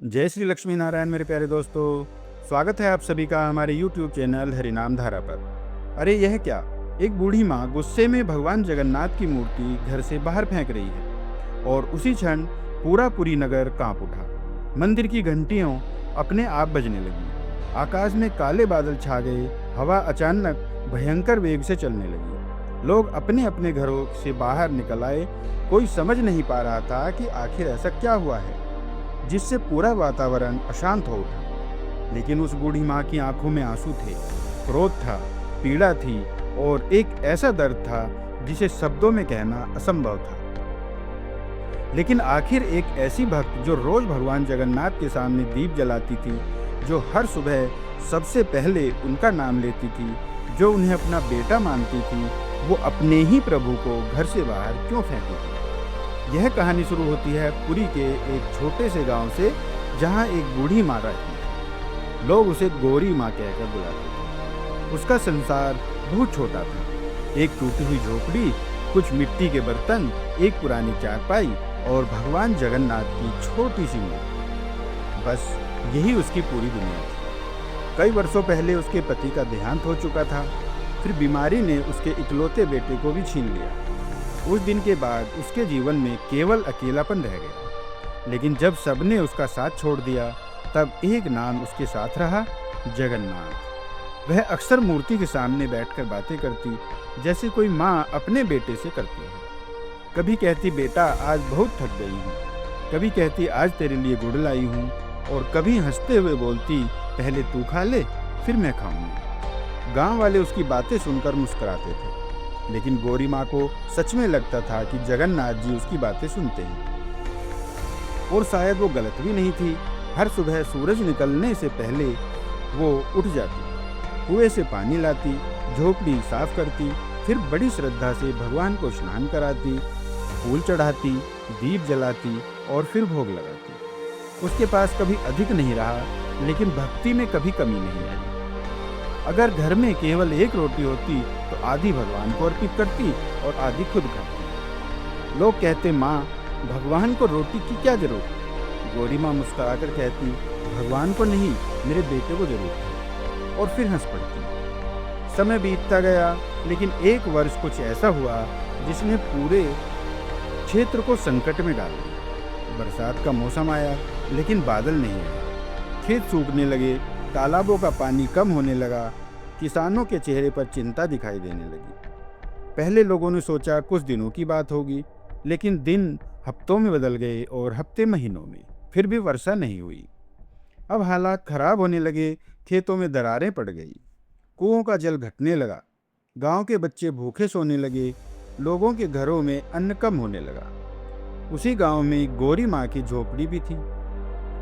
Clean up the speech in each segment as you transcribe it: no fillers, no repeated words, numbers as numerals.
जय श्री लक्ष्मी नारायण मेरे प्यारे दोस्तों। स्वागत है आप सभी का हमारे YouTube चैनल हरिनाम धारा पर। अरे यह क्या, एक बूढ़ी माँ गुस्से में भगवान जगन्नाथ की मूर्ति घर से बाहर फेंक रही है और उसी क्षण पूरी नगर कांप उठा। मंदिर की घंटियों अपने आप बजने लगी। आकाश में काले बादल छा गए। हवा अचानक भयंकर वेग से चलने लगी। लोग अपने अपने घरों से बाहर निकल आए। कोई समझ नहीं पा रहा था कि आखिर ऐसा क्या हुआ है जिससे पूरा वातावरण अशांत हो उठा। लेकिन उस बूढ़ी माँ की आंखों में आंसू थे, क्रोध था, पीड़ा थी और एक ऐसा दर्द था जिसे शब्दों में कहना असंभव था। लेकिन आखिर एक ऐसी भक्त जो रोज भगवान जगन्नाथ के सामने दीप जलाती थी, जो हर सुबह सबसे पहले उनका नाम लेती थी, जो उन्हें अपना बेटा मानती थी, वो अपने ही प्रभु को घर से बाहर क्यों फेंकी थी। यह कहानी शुरू होती है पुरी के एक छोटे से गांव से, जहां एक बूढ़ी माँ रहती है। लोग उसे गौरी माँ कहकर बुलाते थे। उसका संसार बहुत छोटा था। एक टूटी हुई झोपड़ी, कुछ मिट्टी के बर्तन, एक पुरानी चारपाई और भगवान जगन्नाथ की छोटी सी मूर्ति। बस यही उसकी पूरी दुनिया थी। कई वर्षों पहले उसके पति का देहांत हो चुका था। फिर बीमारी ने उसके इकलौते बेटे को भी छीन लिया। उस दिन के बाद उसके जीवन में केवल अकेलापन रह गया। लेकिन जब सबने उसका साथ छोड़ दिया, तब एक नाम उसके साथ रहा, जगन्नाथ। वह अक्सर मूर्ति के सामने बैठकर बातें करती, जैसे कोई माँ अपने बेटे से करती है। कभी कहती, बेटा आज बहुत थक गई हूँ। कभी कहती, आज तेरे लिए गुड़ लाई हूँ। और कभी हंसते हुए बोलती, पहले तू खा ले, फिर मैं खाऊंगी। गांव वाले उसकी बातें सुनकर मुस्कुराते थे, लेकिन गौरी माँ को सच में लगता था कि जगन्नाथ जी उसकी बातें सुनते हैं। और शायद वो गलत भी नहीं थी। हर सुबह सूरज निकलने से पहले वो उठ जाती, कुएं से पानी लाती, झोपड़ी साफ करती, फिर बड़ी श्रद्धा से भगवान को स्नान कराती, फूल चढ़ाती, दीप जलाती और फिर भोग लगाती। उसके पास कभी अधिक नहीं रहा, लेकिन भक्ति में कभी कमी नहीं आई। अगर घर में केवल एक रोटी होती तो आधी भगवान को अर्पित करती और आधी खुद खाती। लोग कहते, माँ भगवान को रोटी की क्या जरूरत। गौरी माँ मुस्कुराकर कहती, भगवान को नहीं, मेरे बेटे को जरूरत है। और फिर हंस पड़ती। समय बीतता गया, लेकिन एक वर्ष कुछ ऐसा हुआ जिसने पूरे क्षेत्र को संकट में डाल दिया। बरसात का मौसम आया, लेकिन बादल नहीं आए। खेत सूखने लगे, तालाबों का पानी कम होने लगा। किसानों के चेहरे पर चिंता दिखाई देने लगी। पहले लोगों ने सोचा कुछ दिनों की बात होगी, लेकिन दिन हफ्तों में बदल गए और हफ्ते महीनों में। फिर भी वर्षा नहीं हुई। अब हालात खराब होने लगे। खेतों में दरारें पड़ गई, कुओं का जल घटने लगा, गांव के बच्चे भूखे सोने लगे, लोगों के घरों में अन्न कम होने लगा। उसी गांव में गौरी माँ की झोपड़ी भी थी।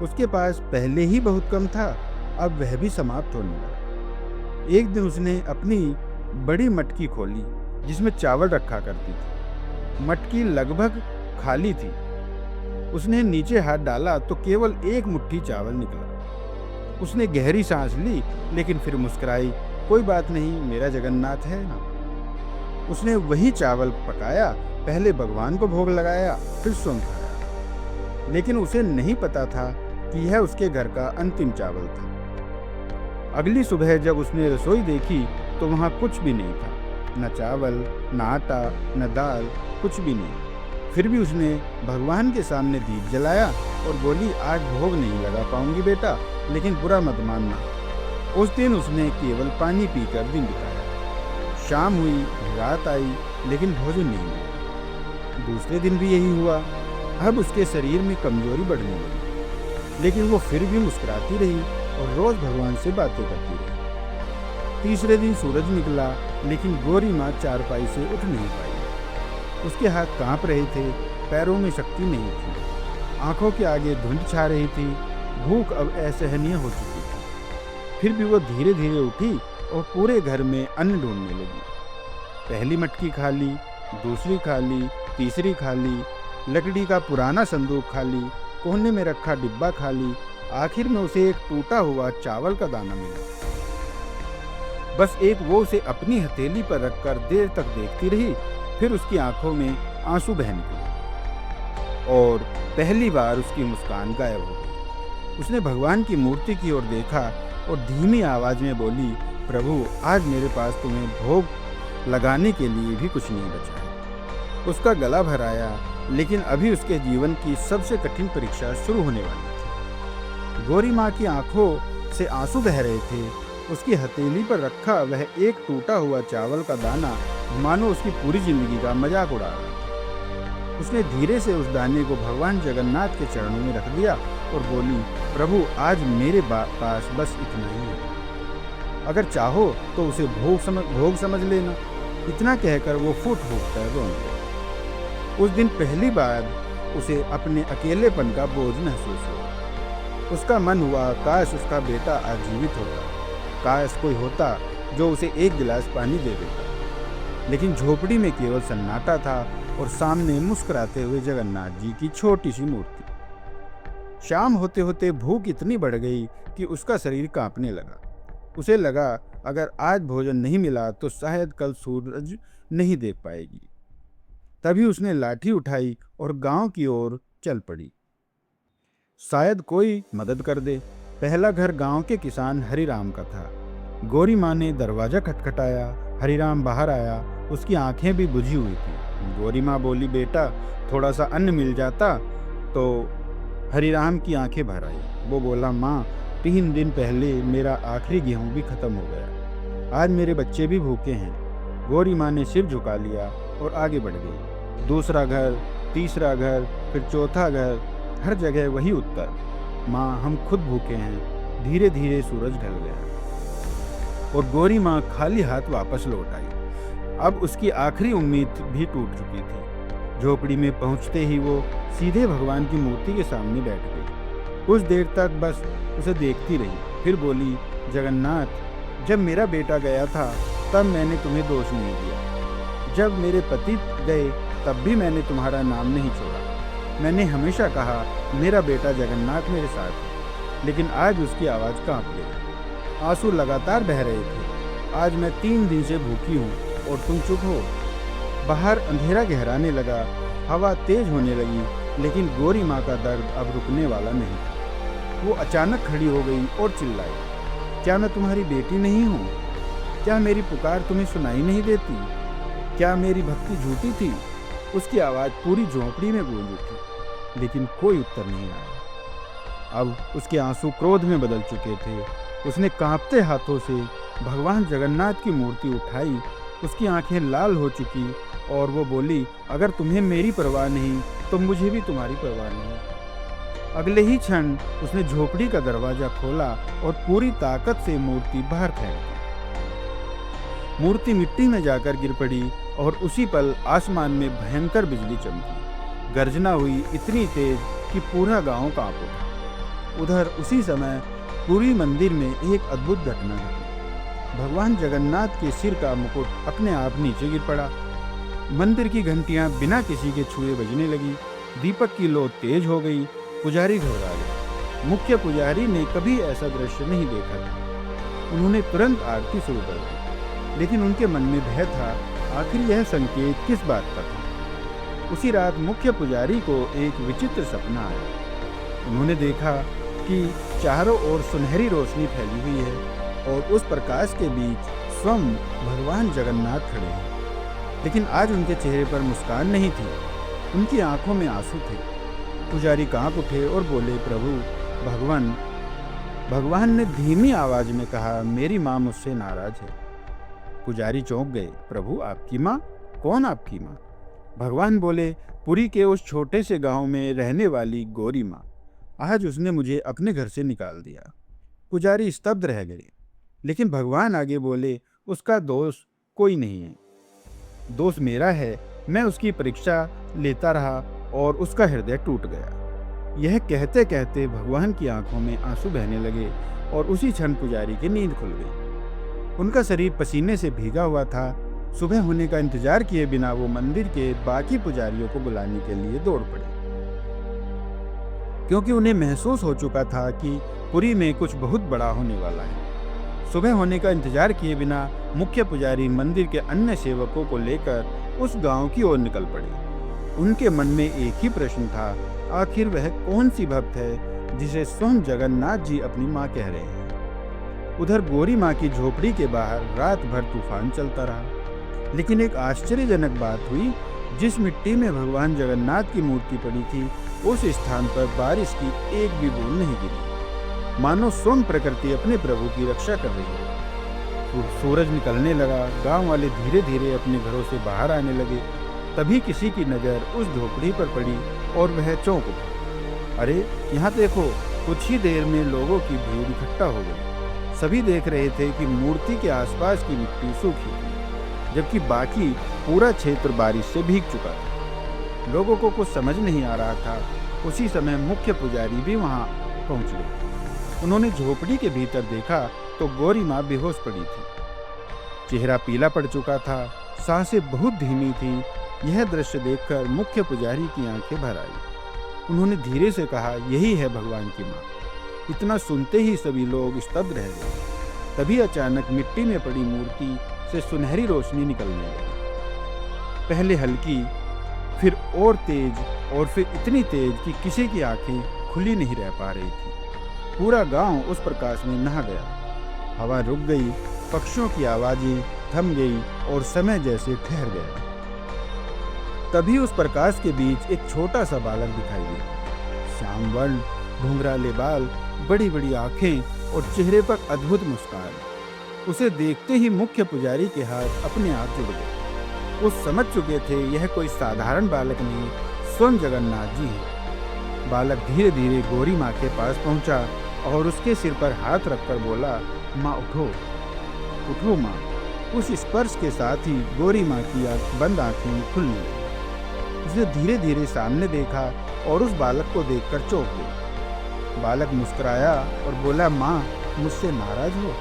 उसके पास पहले ही बहुत कम था, अब वह भी समाप्त होने लगा। एक दिन उसने अपनी बड़ी मटकी खोली, जिसमें चावल रखा करती थी। मटकी लगभग खाली थी। उसने नीचे हाथ डाला तो केवल एक मुट्ठी चावल निकला। उसने गहरी सांस ली, लेकिन फिर मुस्कुराई, कोई बात नहीं, मेरा जगन्नाथ है ना। उसने वही चावल पकाया, पहले भगवान को भोग लगाया, फिर स्वयं खाया। लेकिन उसे नहीं पता था कि यह उसके घर का अंतिम चावल था। अगली सुबह जब उसने रसोई देखी तो वहाँ कुछ भी नहीं था, न चावल, न आटा, न दाल, कुछ भी नहीं। फिर भी उसने भगवान के सामने दीप जलाया और बोली, आज भोग नहीं लगा पाऊंगी बेटा, लेकिन बुरा मत मानना। उस दिन उसने केवल पानी पीकर दिन बिताया। शाम हुई, रात आई, लेकिन भोजन नहीं मिला। दूसरे दिन भी यही हुआ। अब उसके शरीर में कमजोरी बढ़ने लगी, लेकिन वो फिर भी मुस्कुराती रही और रोज भगवान से बातें करती रही। तीसरे दिन सूरज निकला, लेकिन गौरी माँ चारपाई से उठ नहीं पाई। उसके हाथ कांप रहे थे, पैरों में शक्ति नहीं थी, आंखों के आगे धुंध छा रही थी, भूख अब असहनीय हो चुकी थी। फिर भी वो धीरे धीरे उठी और पूरे घर में अन्न ढूंढने लगी। पहली मटकी खाली, दूसरी खाली, तीसरी खाली, लकड़ी का पुराना संदूक खाली, कोने में रखा डिब्बा खाली, आखिर में उसे एक टूटा हुआ चावल का दाना मिला। बस एक वो उसे अपनी हथेली पर रखकर देर तक देखती रही। फिर उसकी आंखों में आंसू बह निकले और पहली बार उसकी मुस्कान गायब हो गई। उसने भगवान की मूर्ति की ओर देखा और धीमी आवाज में बोली, प्रभु आज मेरे पास तुम्हें भोग लगाने के लिए भी कुछ नहीं बचा है। उसका गला भर आया, लेकिन अभी उसके जीवन की सबसे कठिन परीक्षा शुरू होने वाली थी। गौरी माँ की आंखों से आंसू बह रहे थे। उसकी हथेली पर रखा वह एक टूटा हुआ चावल का दाना मानो उसकी पूरी जिंदगी का मजाक उड़ा रहा था। उसने धीरे से उस दाने को भगवान जगन्नाथ के चरणों में रख दिया और बोली, प्रभु आज मेरे पास बस इतना ही है, अगर चाहो तो उसे भोग समझ लेना। इतना कहकर वो फूट कर रोने लगी। उस दिन पहली बार उसे अपने अकेलेपन का बोझ महसूस हुआ। उसका मन हुआ काश उसका बेटा आज जीवित होता, काश कोई होता जो उसे एक गिलास पानी दे देता। लेकिन झोपड़ी में केवल सन्नाटा था और सामने मुस्कुराते हुए जगन्नाथ जी की छोटी सी मूर्ति। शाम होते होते भूख इतनी बढ़ गई कि उसका शरीर कांपने लगा। उसे लगा अगर आज भोजन नहीं मिला तो शायद कल सूरज नहीं देख पाएगी। तभी उसने लाठी उठाई और गांव की ओर चल पड़ी। शायद कोई मदद कर दे। पहला घर गांव के किसान हरिराम का था। गौरी माँ ने दरवाजा खटखटाया। हरिराम बाहर आया। उसकी आंखें भी बुझी हुई थी। गौरी माँ बोली, बेटा थोड़ा सा अन्न मिल जाता तो। हरिराम की आंखें भर आई। वो बोला, माँ 3 दिन पहले मेरा आखिरी गेहूं भी खत्म हो गया, आज मेरे बच्चे भी भूखे हैं। गौरी माँ ने सिर झुका लिया और आगे बढ़ गई। दूसरा घर, तीसरा घर, फिर चौथा घर, हर जगह वही उत्तर, माँ हम खुद भूखे हैं। धीरे धीरे सूरज ढल गया और गौरी माँ खाली हाथ वापस लौट आई। अब उसकी आखिरी उम्मीद भी टूट चुकी थी। झोपड़ी में पहुंचते ही वो सीधे भगवान की मूर्ति के सामने बैठ गई। कुछ देर तक बस उसे देखती रही। फिर बोली, जगन्नाथ जब मेरा बेटा गया था तब मैंने तुम्हें दोष नहीं दिया। जब मेरे पति गए तब भी मैंने तुम्हारा नाम नहीं छोड़ा। मैंने हमेशा कहा मेरा बेटा जगन्नाथ मेरे साथ है। लेकिन आज उसकी आवाज़ कांप गई। आंसू लगातार बह रहे थे। आज मैं 3 दिन से भूखी हूँ और तुम चुप हो। बाहर अंधेरा गहराने लगा, हवा तेज होने लगी, लेकिन गौरी माँ का दर्द अब रुकने वाला नहीं था। वो अचानक खड़ी हो गई और चिल्लाई, क्या मैं तुम्हारी बेटी नहीं हूँ? क्या मेरी पुकार तुम्हें सुनाई नहीं देती? क्या मेरी भक्ति झूठी थी? उसकी आवाज़ पूरी झोंपड़ी में गूंज उठी, लेकिन कोई उत्तर नहीं आया। अब उसके आंसू क्रोध में बदल चुके थे। उसने कांपते हाथों से भगवान जगन्नाथ की मूर्ति उठाई। उसकी आंखें लाल हो चुकी और वो बोली, अगर तुम्हें मेरी परवाह नहीं तो मुझे भी तुम्हारी परवाह नहीं। अगले ही क्षण उसने झोपड़ी का दरवाजा खोला और पूरी ताकत से मूर्ति बाहर फेंक दी। मूर्ति मिट्टी में जाकर गिर पड़ी और उसी पल आसमान में भयंकर बिजली चमकी। गर्जना हुई इतनी तेज कि पूरा गांव कांप उठा। उधर उसी समय पूरी मंदिर में एक अद्भुत घटना घटी। भगवान जगन्नाथ के सिर का मुकुट अपने आप नीचे गिर पड़ा। मंदिर की घंटियां बिना किसी के छुए बजने लगी। दीपक की लौ तेज हो गई। पुजारी घबरा गए। मुख्य पुजारी ने कभी ऐसा दृश्य नहीं देखा था। उन्होंने तुरंत आरती शुरू कर दी, लेकिन उनके मन में भय था, आखिर यह संकेत किस बात का था। उसी रात मुख्य पुजारी को एक विचित्र सपना आया। उन्होंने देखा कि चारों ओर सुनहरी रोशनी फैली हुई है और उस प्रकाश के बीच स्वयं भगवान जगन्नाथ खड़े हैं। लेकिन आज उनके चेहरे पर मुस्कान नहीं थी, उनकी आंखों में आंसू थे। पुजारी कांप उठे और बोले, प्रभु भगवान ने धीमी आवाज में कहा, मेरी माँ मुझसे नाराज है। पुजारी चौंक गए। प्रभु आपकी माँ? कौन आपकी माँ? भगवान बोले, पुरी के उस छोटे से गांव में रहने वाली गौरी माँ। आज उसने मुझे अपने घर से निकाल दिया। पुजारी स्तब्ध रह गए। लेकिन भगवान आगे बोले, उसका दोष कोई नहीं है, दोष मेरा है। मैं उसकी परीक्षा लेता रहा और उसका हृदय टूट गया। यह कहते कहते भगवान की आंखों में आंसू बहने लगे और उसी क्षण पुजारी की नींद खुल गई। उनका शरीर पसीने से भीगा हुआ था। सुबह होने का इंतजार किए बिना वो मंदिर के बाकी पुजारियों को बुलाने के लिए दौड़ पड़े, क्योंकि उन्हें महसूस हो चुका था कि पुरी में कुछ बहुत बड़ा होने वाला है। सुबह होने का इंतजार किए बिना मुख्य पुजारी मंदिर के अन्य सेवकों को लेकर उस गांव की ओर निकल पड़े। उनके मन में एक ही प्रश्न था, आखिर वह कौन सी भक्त है जिसे स्वयं जगन्नाथ जी अपनी माँ कह रहे हैं। उधर गौरी माँ की झोपड़ी के बाहर रात भर तूफान चलता रहा, लेकिन एक आश्चर्यजनक बात हुई। जिस मिट्टी में भगवान जगन्नाथ की मूर्ति पड़ी थी, उस स्थान पर बारिश की एक भी बूंद नहीं गिरी, मानो स्वयं प्रकृति अपने प्रभु की रक्षा कर रही है। सूरज निकलने लगा, गांव वाले धीरे धीरे अपने घरों से बाहर आने लगे। तभी किसी की नज़र उस झोपड़ी पर पड़ी और वह चौंक उठा। अरे यहाँ देखो, कुछ ही देर में लोगों की भीड़ इकट्ठा हो गई। सभी देख रहे थे कि मूर्ति के आसपास की मिट्टी सूखी थी, जबकि बाकी पूरा क्षेत्र बारिश से भीग चुका था। लोगों को कुछ समझ नहीं आ रहा था। उसी समय मुख्य पुजारी भी वहां पहुंच गए। उन्होंने झोपड़ी के भीतर देखा तो गौरी माँ बेहोश पड़ी थी। चेहरा पीला पड़ चुका था, सांसें बहुत धीमी थी। यह दृश्य देखकर मुख्य पुजारी की आंखें भर आई। उन्होंने धीरे से कहा, यही है भगवान की माँ। इतना सुनते ही सभी लोग स्तब्ध रह गए। तभी अचानक मिट्टी में पड़ी मूर्ति से सुनहरी रोशनी निकलने लगी। पहले हल्की, फिर और तेज, और फिर इतनी तेज कि किसी की आंखें खुली नहीं रह पा रही थी। पूरा गांव उस प्रकाश में नहा गया। हवा रुक गई, पक्षियों की आवाजें थम गई और समय जैसे ठहर गया। तभी उस प्रकाश के बीच एक छोटा सा बालक दिखाई दिया। श्याम वर्ण, घुंघराले बाल, बड़ी बड़ी आंखें और चेहरे पर अद्भुत मुस्कान। उसे देखते ही मुख्य पुजारी के हाथ अपने आप जुड़ गए। वो समझ चुके थे यह कोई साधारण बालक नहीं, स्वयं जगन्नाथ जी है। बालक धीरे धीरे गौरी माँ के पास पहुंचा और उसके सिर पर हाथ रखकर बोला, माँ उठो, उठो माँ। उस स्पर्श के साथ ही गौरी माँ की बंद आंखें खुलने लगी। उसने धीरे धीरे सामने देखा और उस बालक को देखकर चौंक गई। बालक मुस्कुराया और बोला, माँ मुझसे नाराज हो?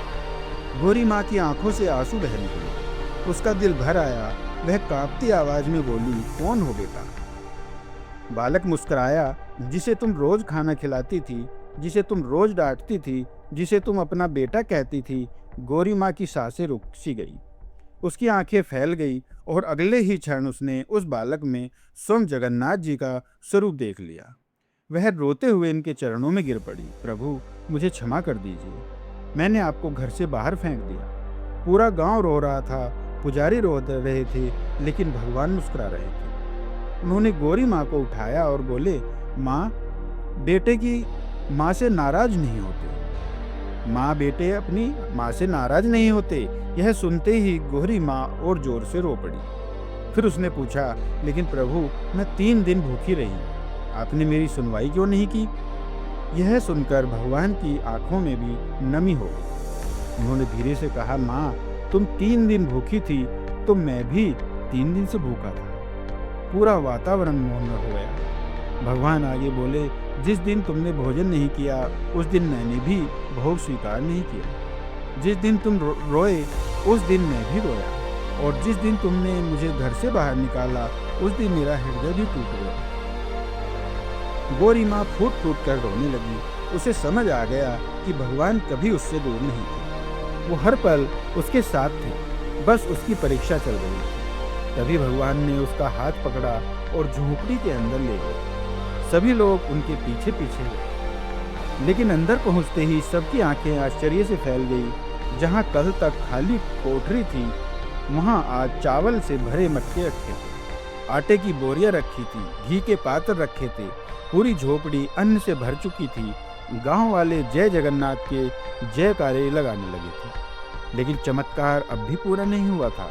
गौरी माँ की आंखों से आंसू बह निकले। उसका दिल भर आया। वह कांपती आवाज में बोली, कौन हो बेटा? बालक मुस्कुराया, जिसे तुम रोज खाना खिलाती थी, जिसे तुम रोज डांटती थी, जिसे तुम अपना बेटा कहती थी। गौरी माँ की सांसें रुक सी गई, उसकी आंखें फैल गई और अगले ही क्षण उसने उस बालक में स्वयं जगन्नाथ जी का स्वरूप देख लिया। वह रोते हुए इनके चरणों में गिर पड़ी। प्रभु, मुझे क्षमा कर दीजिए, मैंने आपको घर से बाहर फेंक दिया। पूरा गांव रो रहा था, पुजारी रो रहे थे, लेकिन भगवान मुस्कुरा रहे थे। उन्होंने गौरी माँ को उठाया और बोले, माँ, बेटे की माँ से नाराज नहीं होते। माँ बेटे अपनी माँ से नाराज नहीं होते। यह सुनते ही गौरी माँ और जोर से रो पड़ी। फिर उसने पूछा, लेकिन प्रभु, मैं 3 दिन भूखी रही, आपने मेरी सुनवाई क्यों नहीं की? यह सुनकर भगवान की आंखों में भी नमी हो गई। उन्होंने धीरे से कहा, माँ, तुम 3 दिन भूखी थी तो मैं भी 3 दिन से भूखा था। पूरा वातावरण मौन हो गया। भगवान आगे बोले, जिस दिन तुमने भोजन नहीं किया उस दिन मैंने भी भोग स्वीकार नहीं किया। जिस दिन तुम रोए उस दिन मैं भी रोया, और जिस दिन तुमने मुझे घर से बाहर निकाला उस दिन मेरा हृदय भी टूट गया। गौरी माँ फूट फूट कर रोने लगी। उसे समझ आ गया कि भगवान कभी उससे दूर नहीं थे, वो हर पल उसके साथ थे, बस उसकी परीक्षा चल रही थी। तभी भगवान ने उसका हाथ पकड़ा और झोपड़ी के अंदर ले गए। सभी लोग उनके पीछे पीछे गए, लेकिन अंदर पहुंचते ही सबकी आंखें आश्चर्य से फैल गई। जहां कल तक खाली कोठरी थी, वहां आज चावल से भरे मटके रखे थे, आटे की बोरियां रखी थी, घी के पात्र रखे थे। पूरी झोपड़ी अन्न से भर चुकी थी। गांव वाले जय जगन्नाथ के जयकारे लगाने लगे थे, लेकिन चमत्कार अब भी पूरा नहीं हुआ था।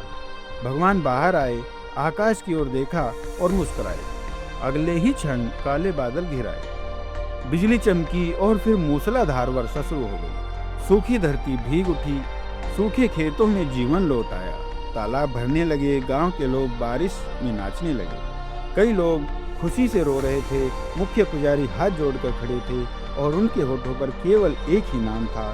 भगवान बाहर आए, आकाश की ओर देखा और मुस्कुराए। अगले ही क्षण काले बादल घिर आए, बिजली चमकी और फिर मूसलाधार वर्षा शुरू हो गई। सूखी धरती भीग उठी, सूखे खेतों में जीवन लौट आया। तालाब भरने लगे, गांव के लोग बारिश में नाचने लगे। कई लोग खुशी से रो रहे थे। मुख्य पुजारी हाथ जोड़कर खड़े थे और उनके होठों पर केवल एक ही नाम था,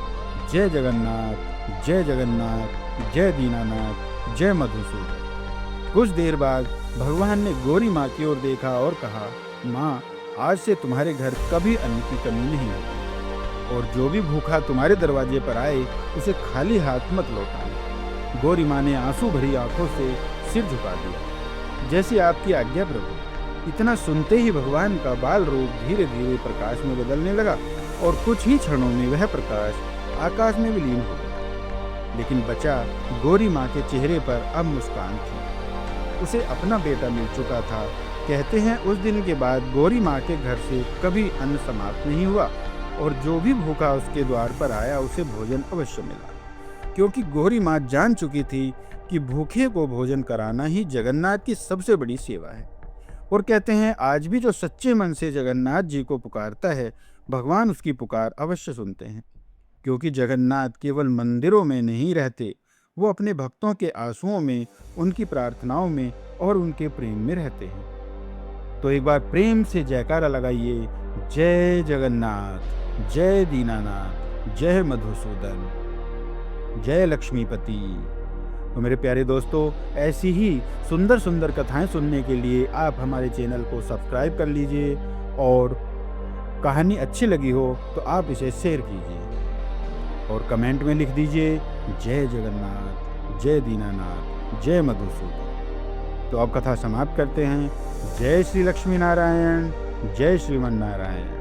जय जगन्नाथ, जय जगन्नाथ, जय दीनानाथ, जय मधुसूदन। कुछ देर बाद भगवान ने गौरी माँ की ओर देखा और कहा, माँ, आज से तुम्हारे घर कभी अन्न की कमी नहीं होगी, और जो भी भूखा तुम्हारे दरवाजे पर आए उसे खाली हाथ मत लौटाना। गौरी माँ ने आंसू भरी आंखों से सिर झुका दिया, जैसी आपकी आज्ञा प्रभु। इतना सुनते ही भगवान का बाल रूप धीरे धीरे प्रकाश में बदलने लगा और कुछ ही क्षणों में वह प्रकाश आकाश में विलीन हो गया। लेकिन बचा गौरी माँ के चेहरे पर अब मुस्कान थी। उसे अपना बेटा मिल चुका था। कहते हैं उस दिन के बाद गौरी माँ के घर से कभी अन्न समाप्त नहीं हुआ और जो भी भूखा उसके द्वार पर आया उसे भोजन अवश्य मिला, क्योंकि गौरी माँ जान चुकी थी कि भूखे को भोजन कराना ही जगन्नाथ की सबसे बड़ी सेवा है। और कहते हैं आज भी जो सच्चे मन से जगन्नाथ जी को पुकारता है, भगवान उसकी पुकार अवश्य सुनते हैं, क्योंकि जगन्नाथ केवल मंदिरों में नहीं रहते, वो अपने भक्तों के आंसुओं में, उनकी प्रार्थनाओं में और उनके प्रेम में रहते हैं। तो एक बार प्रेम से जयकारा लगाइए, जय जगन्नाथ, जय दीनानाथ, जय मधुसूदन, जय लक्ष्मीपति। तो मेरे प्यारे दोस्तों, ऐसी ही सुंदर सुंदर कथाएं सुनने के लिए आप हमारे चैनल को सब्सक्राइब कर लीजिए और कहानी अच्छी लगी हो तो आप इसे शेयर कीजिए और कमेंट में लिख दीजिए जय जगन्नाथ, जय दीनानाथ, जय मधुसूदन। तो अब कथा समाप्त करते हैं। जय श्री लक्ष्मी नारायण, जय श्रीमन नारायण।